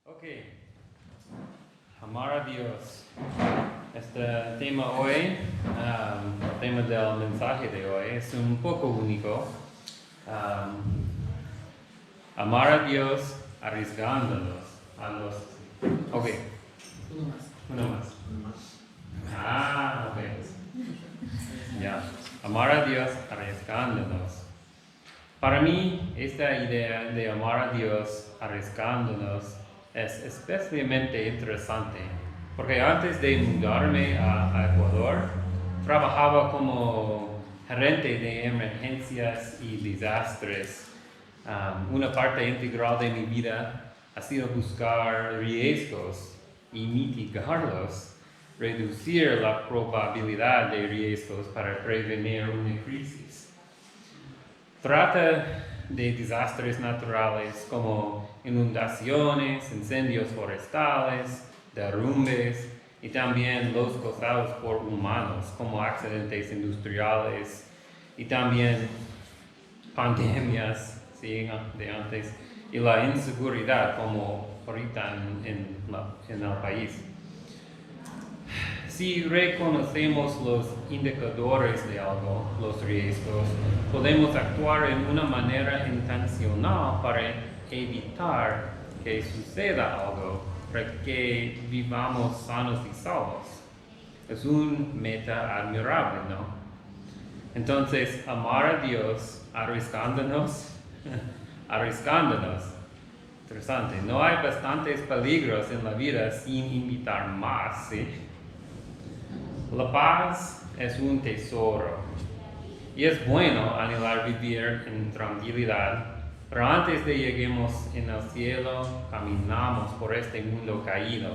Ok, amar a Dios. Este tema hoy, el tema del mensaje de hoy, es un poco único. Amar a Dios arriesgándonos a los... Ok, uno más. Ok. Ya, amar a Dios arriesgándonos. Para mí, esta idea de amar a Dios arriesgándonos es especialmente interesante, porque antes de mudarme a Ecuador, trabajaba como gerente de emergencias y desastres. Una parte integral de mi vida ha sido buscar riesgos y mitigarlos, reducir la probabilidad de riesgos para prevenir una crisis. Trata de desastres naturales como inundaciones, incendios forestales, derrumbes y también los causados por humanos como accidentes industriales y también pandemias de antes y la inseguridad como ahorita en el país. Si reconocemos los indicadores de algo, los riesgos, podemos actuar en una manera intencional para evitar que suceda algo, para que vivamos sanos y salvos. Es una meta admirable, ¿no? Entonces, amar a Dios arriesgándonos, interesante. No hay bastantes peligros en la vida sin invitar más, ¿sí? La paz es un tesoro y es bueno anhelar vivir en tranquilidad, pero antes de lleguemos en el cielo, caminamos por este mundo caído,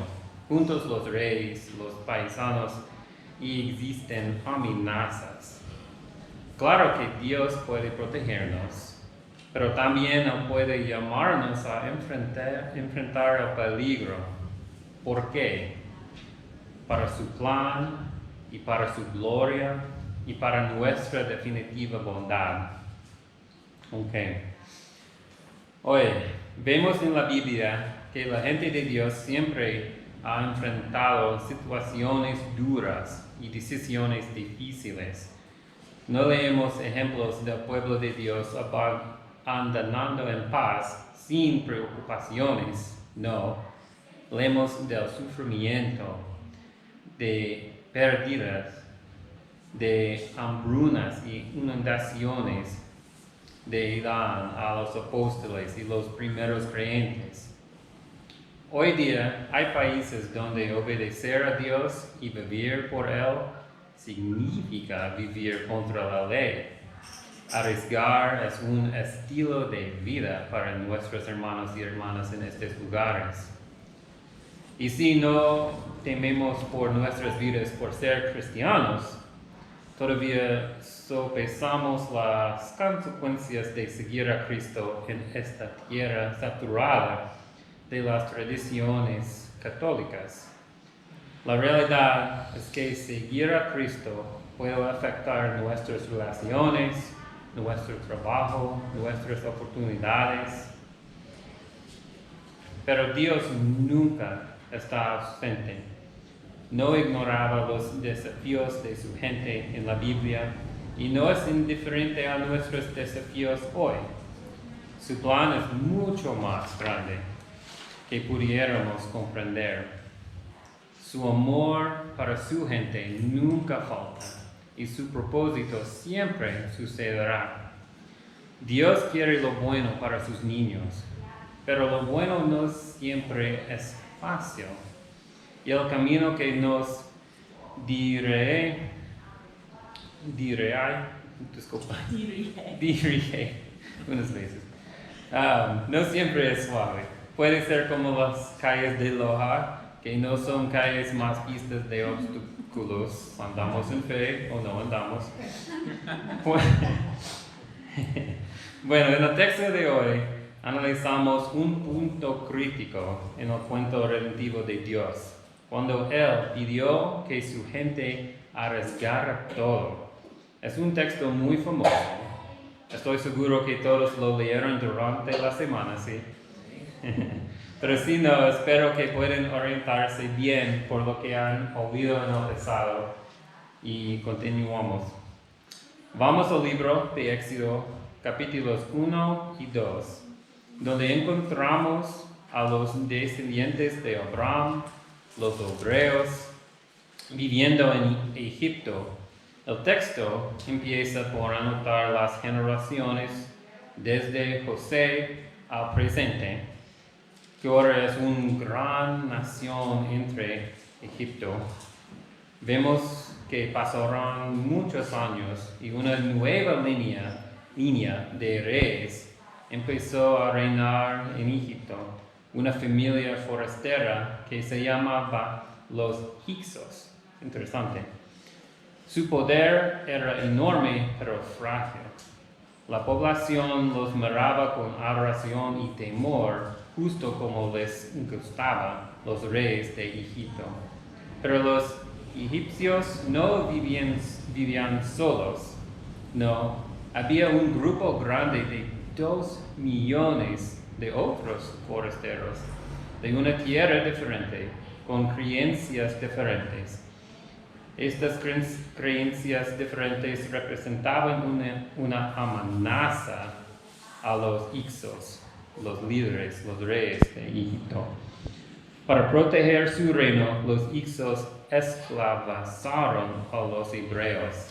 juntos los reyes, los paisanos, y existen amenazas. Claro que Dios puede protegernos, pero también Él puede llamarnos a enfrentar el peligro. ¿Por qué? Para su plan y para su gloria y para nuestra definitiva bondad. Ok. Hoy vemos en la Biblia que la gente de Dios siempre ha enfrentado situaciones duras y decisiones difíciles. No leemos ejemplos del pueblo de Dios andando en paz sin preocupaciones, no. Leemos del sufrimiento, de pérdidas, de hambrunas y inundaciones de Adán a los apóstoles y los primeros creyentes. Hoy día hay países donde obedecer a Dios y vivir por Él significa vivir contra la ley. Arriesgar es un estilo de vida para nuestros hermanos y hermanas en estos lugares. Y si no tememos por nuestras vidas por ser cristianos, todavía sopesamos las consecuencias de seguir a Cristo en esta tierra saturada de las tradiciones católicas. La realidad es que seguir a Cristo puede afectar nuestras relaciones, nuestro trabajo, nuestras oportunidades. Pero Dios nunca está ausente. No ignoraba los desafíos de su gente en la Biblia y no es indiferente a nuestros desafíos hoy. Su plan es mucho más grande que pudiéramos comprender. Su amor para su gente nunca falta y su propósito siempre sucederá. Dios quiere lo bueno para sus niños, pero lo bueno no siempre es fácil. Y el camino que nos dirige unas veces, no siempre es suave. Puede ser como las calles de Loja, que no son calles más pistas de obstáculos. Andamos en fe o no andamos. Bueno, en el texto de hoy analizamos un punto crítico en el cuento redentivo de Dios, cuando Él pidió que su gente arriesgara todo. Es un texto muy famoso. Estoy seguro que todos lo leyeron durante la semana, ¿sí? Pero si no, espero que puedan orientarse bien por lo que han oído en el pasado. Y continuamos. Vamos al libro de Éxodo, capítulos 1 y 2, donde encontramos a los descendientes de Abraham, los hebreos, viviendo en Egipto. El texto empieza por anotar las generaciones desde José al presente, que ahora es una gran nación entre Egipto. Vemos que pasarán muchos años y una nueva línea de reyes empezó a reinar en Egipto, una familia forastera que se llamaba los Hyksos. Interesante. Su poder era enorme pero frágil. La población los miraba con adoración y temor, justo como les gustaba los reyes de Egipto. Pero los egipcios no vivían solos, no. Había un grupo grande de 2 millones de otros forasteros, de una tierra diferente, con creencias diferentes. Estas creencias diferentes representaban una amenaza a los Hyksos, los líderes, los reyes de Egipto. Para proteger su reino, los Hyksos esclavizaron a los hebreos.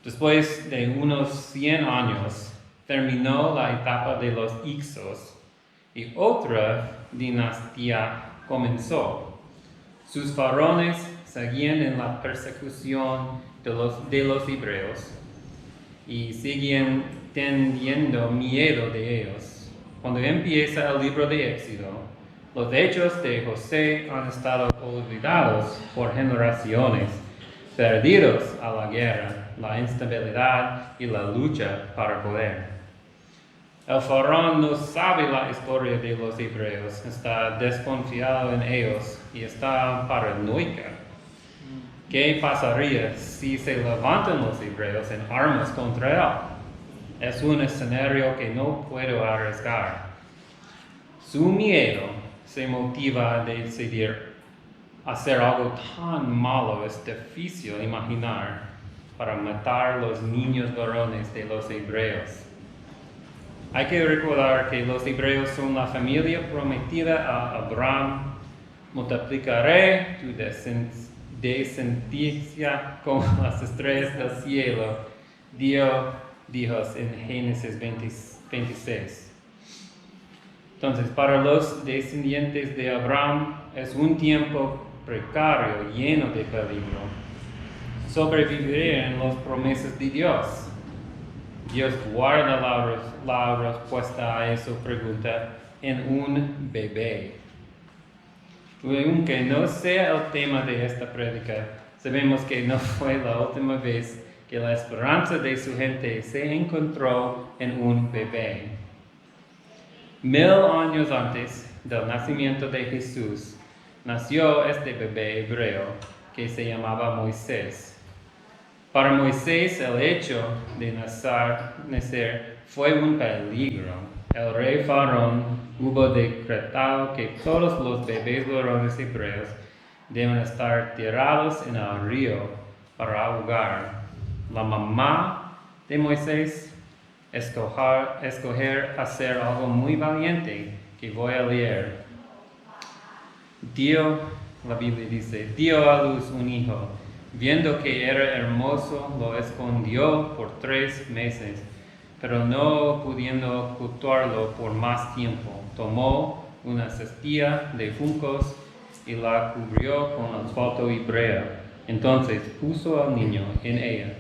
Después de unos 100 años, terminó la etapa de los Hyksos y otra dinastía comenzó. Sus faraones seguían en la persecución de los hebreos y siguen teniendo miedo de ellos. Cuando empieza el libro de Éxodo, los hechos de José han estado olvidados por generaciones, perdidos a la guerra, la instabilidad y la lucha para poder. El faraón no sabe la historia de los hebreos, está desconfiado en ellos y está paranoica. ¿Qué pasaría si se levantan los hebreos en armas contra él? Es un escenario que no puedo arriesgar. Su miedo se motiva a decidir hacer algo tan malo, es difícil imaginar, para matar los niños varones de los hebreos. Hay que recordar que los hebreos son la familia prometida a Abraham. Multiplicaré tu descendencia como las estrellas del cielo, Dios dijo en Génesis 26. Entonces, para los descendientes de Abraham es un tiempo precario, lleno de peligro. Sobrevivir en las promesas de Dios. Dios guarda la respuesta a esa pregunta en un bebé. Y aunque no sea el tema de esta prédica, sabemos que no fue la última vez que la esperanza de su gente se encontró en un bebé. 1000 años antes del nacimiento de Jesús, nació este bebé hebreo que se llamaba Moisés. Para Moisés el hecho de nacer fue un peligro. El rey Faraón hubo decretado que todos los bebés varones hebreos deben estar tirados en el río para ahogar. La mamá de Moisés escoger hacer algo muy valiente que voy a leer. La Biblia dice, dio a luz un hijo. Viendo que era hermoso, lo escondió por 3 meses, pero no pudiendo ocultarlo por más tiempo, tomó una cestilla de juncos y la cubrió con asfalto y brea. Entonces puso al niño en ella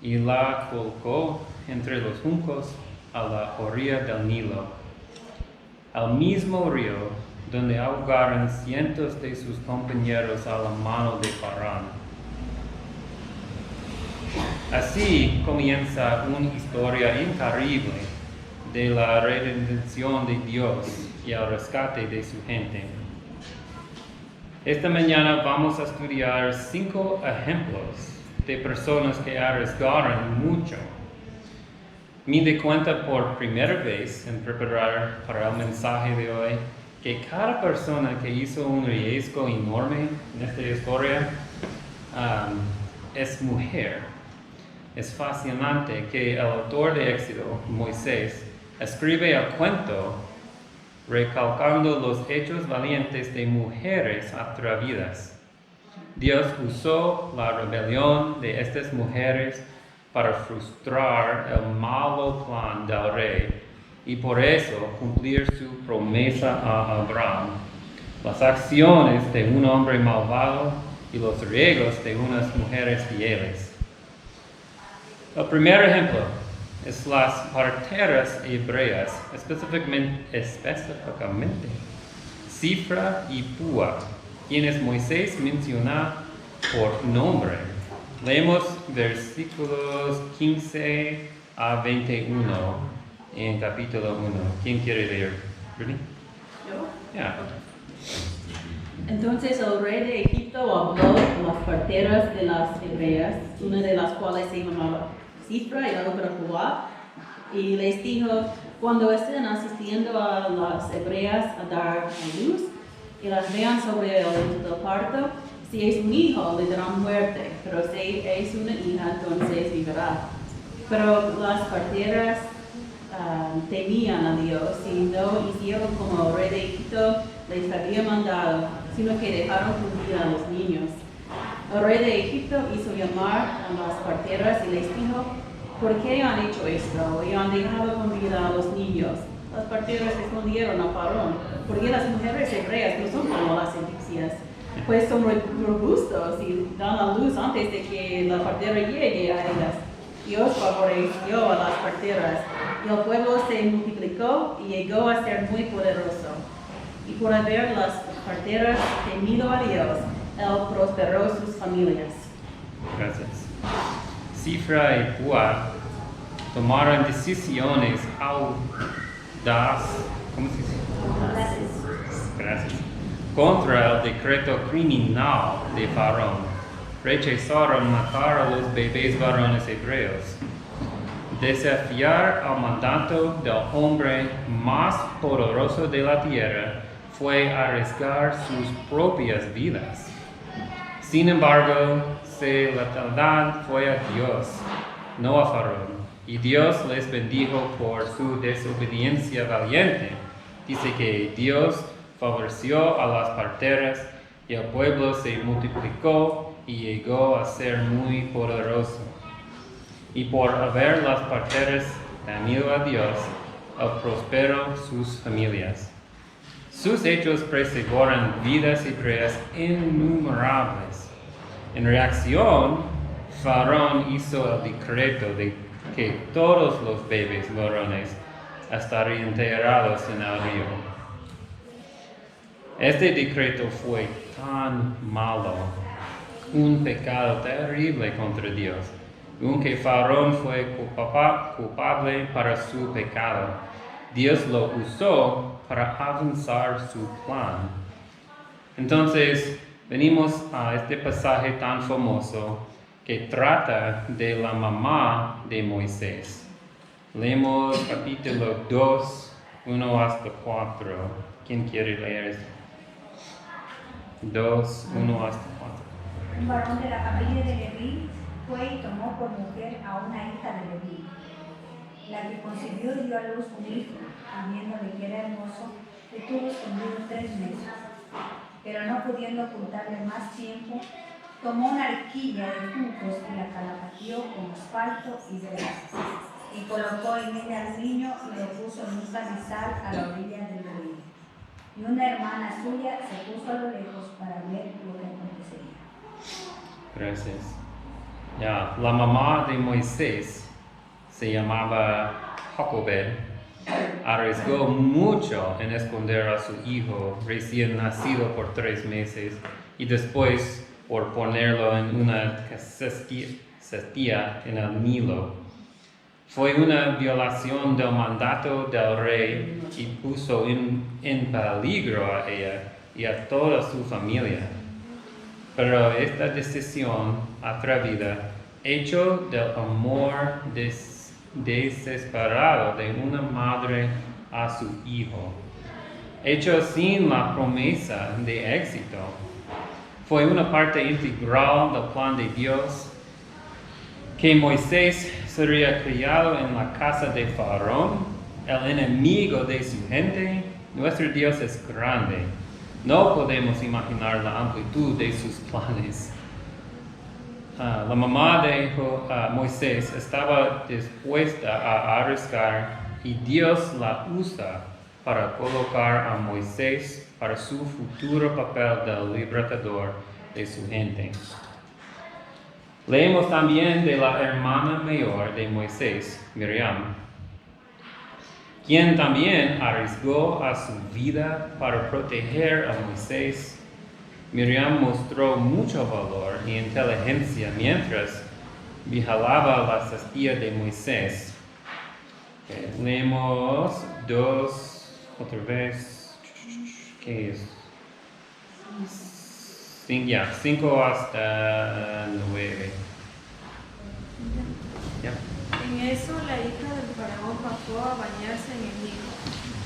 y la colocó entre los juncos a la orilla del Nilo, al mismo río donde ahogaron cientos de sus compañeros a la mano de Faraón. Así comienza una historia increíble de la redención de Dios y el rescate de su gente. Esta mañana vamos a estudiar 5 ejemplos de personas que arriesgaron mucho. Me di cuenta por primera vez en preparar para el mensaje de hoy que cada persona que hizo un riesgo enorme en esta historia es mujer. Es fascinante que el autor de Éxodo, Moisés, escribe el cuento recalcando los hechos valientes de mujeres atrevidas. Dios usó la rebelión de estas mujeres para frustrar el malo plan del rey y por eso cumplir su promesa a Abraham. Las acciones de un hombre malvado y los riesgos de unas mujeres fieles. El primer ejemplo es las parteras hebreas, específicamente Cifra y Púa, quienes Moisés menciona por nombre. Leemos versículos 15 a 21 en capítulo 1. ¿Quién quiere leer? ¿Brittany? ¿Yo? Yeah. Entonces el rey de Egipto habló con las parteras de las hebreas, una de las cuales se llamaba Cifra y la otra Púa, y les dijo, cuando estén asistiendo a las hebreas a dar a luz y las vean sobre el lecho del parto, si es un hijo le darán muerte, pero si es una hija entonces vivirá. Pero las parteras temían a Dios y no hicieron como el rey de Egipto les había mandado, sino que dejaron con vida a los niños. El rey de Egipto hizo llamar a las parteras y les dijo, ¿por qué han hecho esto y han dejado con vida a los niños? Las parteras respondieron a Faraón, porque las mujeres hebreas no son como las egipcias, pues son robustos y dan a luz antes de que la partera llegue a ellas. Dios favoreció a las parteras y el pueblo se multiplicó y llegó a ser muy poderoso. Y por haber las parteras temido a Dios, Él prosperó sus familias. Gracias. Cifra y Púa tomaron decisiones ¿cómo se dice? Gracias. Contra el decreto criminal de Faraón. Rechazaron matar a los bebés varones hebreos. Desafiar al mandato del hombre más poderoso de la tierra fue arriesgar sus propias vidas. Sin embargo, su lealtad fue a Dios, no a Faraón, y Dios les bendijo por su desobediencia valiente. Dice que Dios favoreció a las parteras y el pueblo se multiplicó y llegó a ser muy poderoso. Y por haber las parteras temido a Dios, Él prosperó sus familias. Sus hechos preservaron vidas hebreas innumerables. En reacción, Faraón hizo el decreto de que todos los bebés varones estarían enterrados en el río. Este decreto fue tan malo, un pecado terrible contra Dios, aunque Faraón fue culpable para su pecado. Dios lo usó para avanzar su plan. Entonces, venimos a este pasaje tan famoso que trata de la mamá de Moisés. Leemos capítulo 2, 1 hasta 4. ¿Quién quiere leer esto? 2, 1 hasta 4. Un varón de la familia de Leví fue y tomó por mujer a una hija de Leví. La que concibió dio a luz un hijo, y viéndole que era hermoso, le tuvo escondido 3 meses. Pero no pudiendo ocultarle más tiempo, tomó una arquilla de juncos y la calafateó con asfalto y brasas, y colocó en ella al niño y lo puso en un canizal a la orilla del río. Y una hermana suya se puso a lo lejos para ver lo que acontecería. Gracias. Ya, la mamá de Moisés se llamaba Jocobed. Arriesgó mucho en esconder a su hijo recién nacido por 3 meses y después por ponerlo en una cestilla en el Nilo. Fue una violación del mandato del rey y puso en peligro a ella y a toda su familia. Pero esta decisión atrevida, hecho del amor desesperado de una madre a su hijo, hecho sin la promesa de éxito. Fue una parte integral del plan de Dios que Moisés sería criado en la casa de Faraón, el enemigo de su gente. Nuestro Dios es grande. No podemos imaginar la amplitud de sus planes. La mamá de Moisés estaba dispuesta a arriesgar y Dios la usa para colocar a Moisés para su futuro papel de libertador de su gente. Leemos también de la hermana mayor de Moisés, Miriam, quien también arriesgó a su vida para proteger a Moisés. Miriam mostró mucho valor y inteligencia mientras vigilaba la cestilla de Moisés. Leemos 2, otra vez, ¿qué es? 5 hasta 9. Ya. En eso la hija del faraón bajó a bañarse en el Nilo.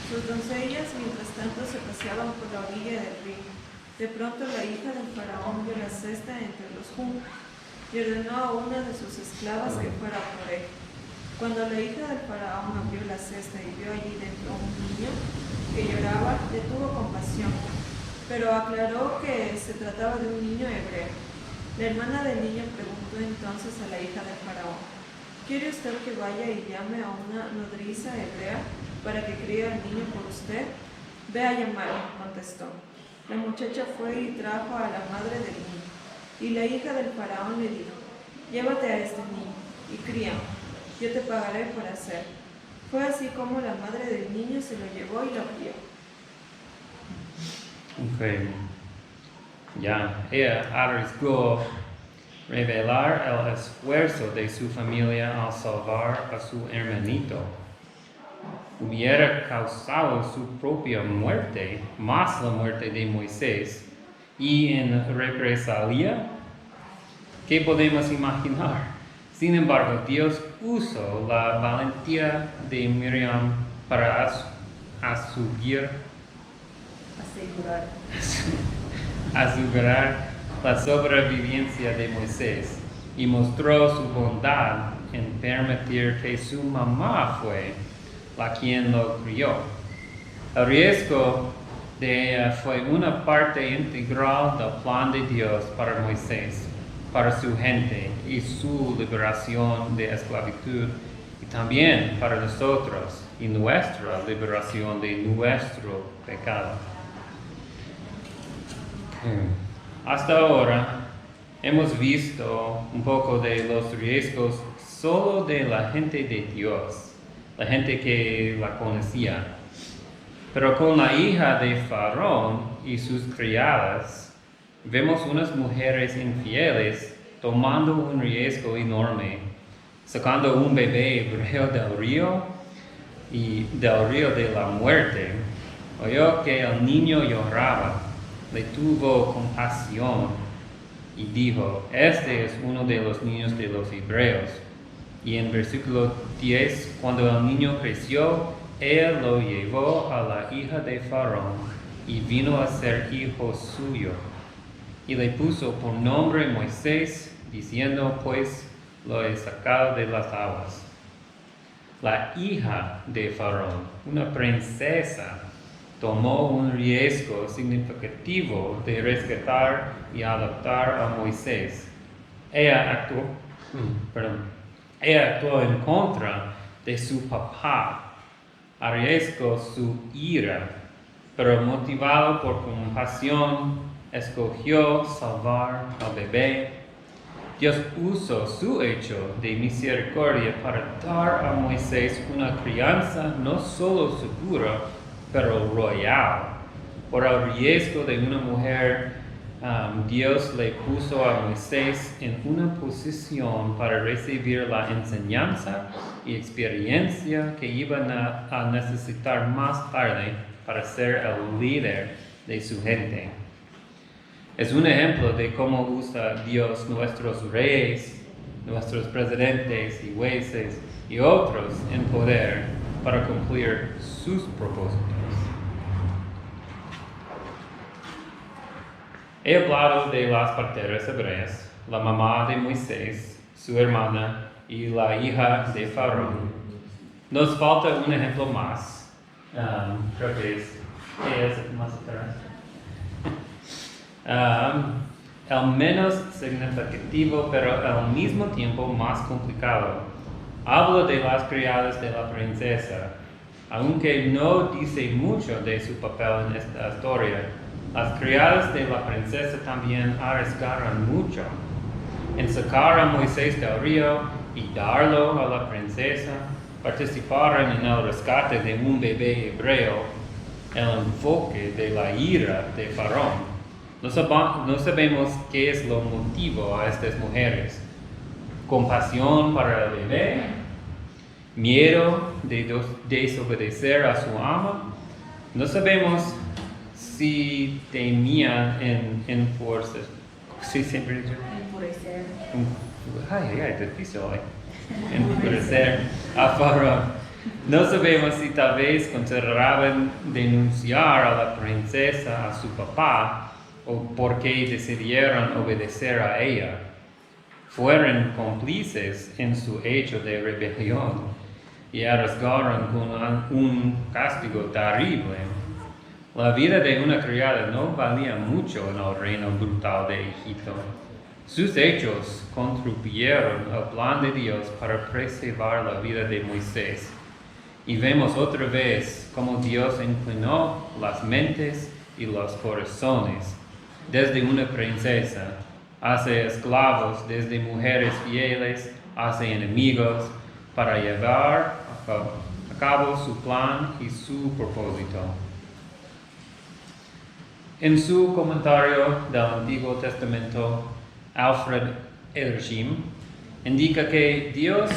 Sus doncellas mientras tanto se paseaban por la orilla del río. De pronto la hija del faraón vio la cesta entre los juncos y ordenó a una de sus esclavas que fuera por él. Cuando la hija del faraón abrió la cesta y vio allí dentro a un niño que lloraba, le tuvo compasión, pero aclaró que se trataba de un niño hebreo. La hermana del niño preguntó entonces a la hija del faraón: ¿quiere usted que vaya y llame a una nodriza hebrea para que críe al niño por usted? Ve a llamarlo, contestó. La muchacha fue y trajo a la madre del niño. Y la hija del faraón le dijo: llévate a este niño y críalo, yo te pagaré por hacer. Fue así como la madre del niño se lo llevó y lo crió. Okay. Ya, ella arriesgó revelar el esfuerzo de su familia al salvar a su hermanito. Hubiera causado su propia muerte, más la muerte de Moisés, y en represalia, ¿qué podemos imaginar? Sin embargo, Dios usó la valentía de Miriam para asegurar la sobrevivencia de Moisés y mostró su bondad en permitir que su mamá fue la quien lo crió. El riesgo de ella fue una parte integral del plan de Dios para Moisés, para su gente y su liberación de esclavitud, y también para nosotros y nuestra liberación de nuestro pecado. Hasta ahora hemos visto un poco de los riesgos solo de la gente de Dios, la gente que la conocía. Pero con la hija de Faraón y sus criadas, vemos unas mujeres infieles tomando un riesgo enorme, sacando un bebé hebreo del río y del río de la muerte. Oyó que el niño lloraba, le tuvo compasión y dijo: este es uno de los niños de los hebreos. Y en versículo 10, cuando el niño creció, él lo llevó a la hija de Faraón y vino a ser hijo suyo. Y le puso por nombre Moisés, diciendo: pues lo he sacado de las aguas. La hija de Faraón, una princesa, tomó un riesgo significativo de rescatar y adoptar a Moisés. Ella actuó en contra de su papá, arriesgó su ira, pero motivado por compasión, escogió salvar al bebé. Dios usó su hecho de misericordia para dar a Moisés una crianza no solo segura, pero royal. Por el riesgo de una mujer, Dios le puso a Moisés en una posición para recibir la enseñanza y experiencia que iban a necesitar más tarde para ser el líder de su gente. Es un ejemplo de cómo usa Dios nuestros reyes, nuestros presidentes y jueces y otros en poder para cumplir sus propósitos. He hablado de las parteras hebreas, la mamá de Moisés, su hermana y la hija de Faraón. Nos falta un ejemplo más. Creo que es más atrás. El menos significativo, pero al mismo tiempo más complicado. Hablo de las criadas de la princesa. Aunque no dice mucho de su papel en esta historia, las criadas de la princesa también arriesgaron mucho en sacar a Moisés del río y darlo a la princesa. Participaron en el rescate de un bebé hebreo, el enfoque de la ira de Faraón. No sabemos qué es lo motivo a estas mujeres. Compasión para el bebé, miedo de desobedecer a su amo. No sabemos si temían enfurecer. Sí, siempre dicho. Enfurecer. Difícil hoy. Enfurecer a Faraón. No sabemos si tal vez consideraban denunciar a la princesa a su papá o porque decidieron obedecer a ella. Fueron cómplices en su hecho de rebelión y arriesgaron con un castigo terrible. La vida de una criada no valía mucho en el reino brutal de Egipto. Sus hechos contribuyeron al plan de Dios para preservar la vida de Moisés. Y vemos otra vez cómo Dios inclinó las mentes y los corazones, desde una princesa hacia esclavos, desde mujeres fieles hacia enemigos, para llevar a cabo su plan y su propósito. En su comentario del Antiguo Testamento, Alfred Edersheim indica que Dios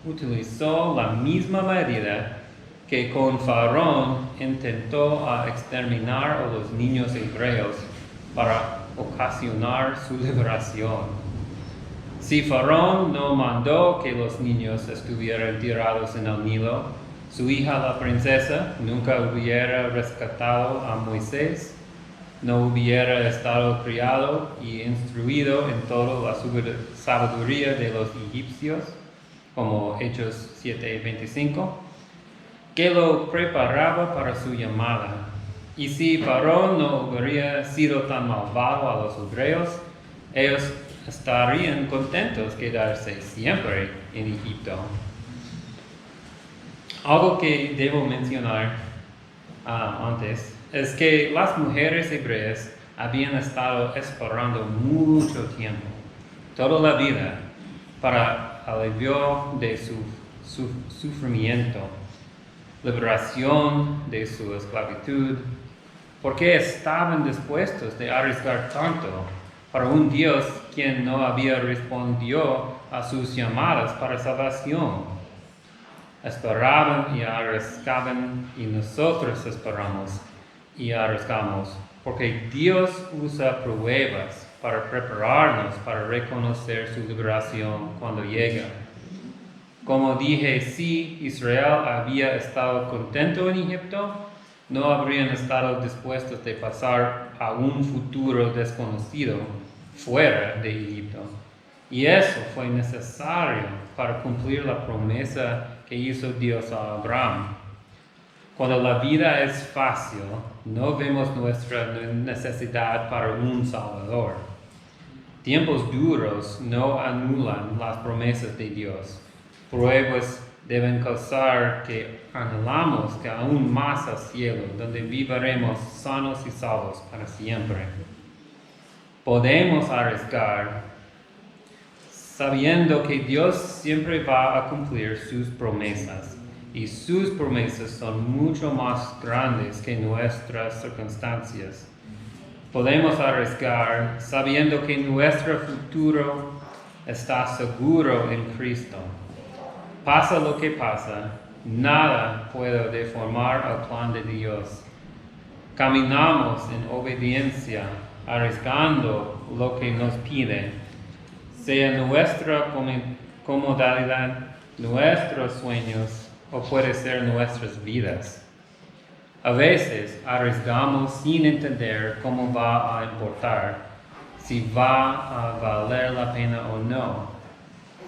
utilizó la misma medida que con Faraón intentó exterminar a los niños hebreos para ocasionar su liberación. Si Faraón no mandó que los niños estuvieran tirados en el Nilo, su hija la princesa nunca hubiera rescatado a Moisés, no hubiera estado criado y instruido en toda la sabiduría de los egipcios, como Hechos 7:25, que lo preparaba para su llamada. Y si Faraón no hubiera sido tan malvado a los hebreos, ellos estarían contentos de quedarse siempre en Egipto. Algo que debo mencionar antes es que las mujeres hebreas habían estado esperando mucho tiempo, toda la vida, para alivio de su sufrimiento, liberación de su esclavitud, porque estaban dispuestos de arriesgar tanto para un Dios quien no había respondido a sus llamadas para salvación. Esperaban y arriesgaban, y nosotros esperamos y arriesgamos, porque Dios usa pruebas para prepararnos para reconocer su liberación cuando llega. Como dije, si Israel había estado contento en Egipto, no habrían estado dispuestos de pasar a un futuro desconocido fuera de Egipto. Y eso fue necesario para cumplir la promesa que hizo Dios a Abraham. Cuando la vida es fácil, no vemos nuestra necesidad para un Salvador. Tiempos duros no anulan las promesas de Dios. Pruebas deben causar que anhelamos que aún más al cielo, donde viviremos sanos y salvos para siempre. Podemos arriesgar sabiendo que Dios siempre va a cumplir sus promesas, y sus promesas son mucho más grandes que nuestras circunstancias. Podemos arriesgar sabiendo que nuestro futuro está seguro en Cristo. Pasa lo que pasa, nada puede deformar el plan de Dios. Caminamos en obediencia, arriesgando lo que nos pide, sea nuestra comodidad nuestros sueños o puede ser nuestras vidas. A veces arriesgamos sin entender cómo va a importar, si va a valer la pena o no.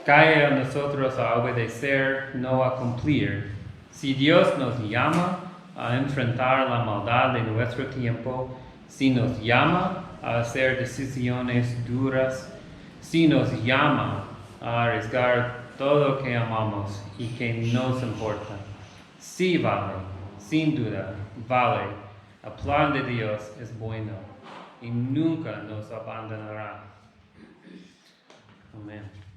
Cae a nosotros a obedecer, no a cumplir. Si Dios nos llama a enfrentar la maldad de nuestro tiempo, si nos llama a hacer decisiones duras, si nos llama a arriesgar todo lo que amamos y que nos importa, sí vale, sin duda, vale. El plan de Dios es bueno y nunca nos abandonará. Amén.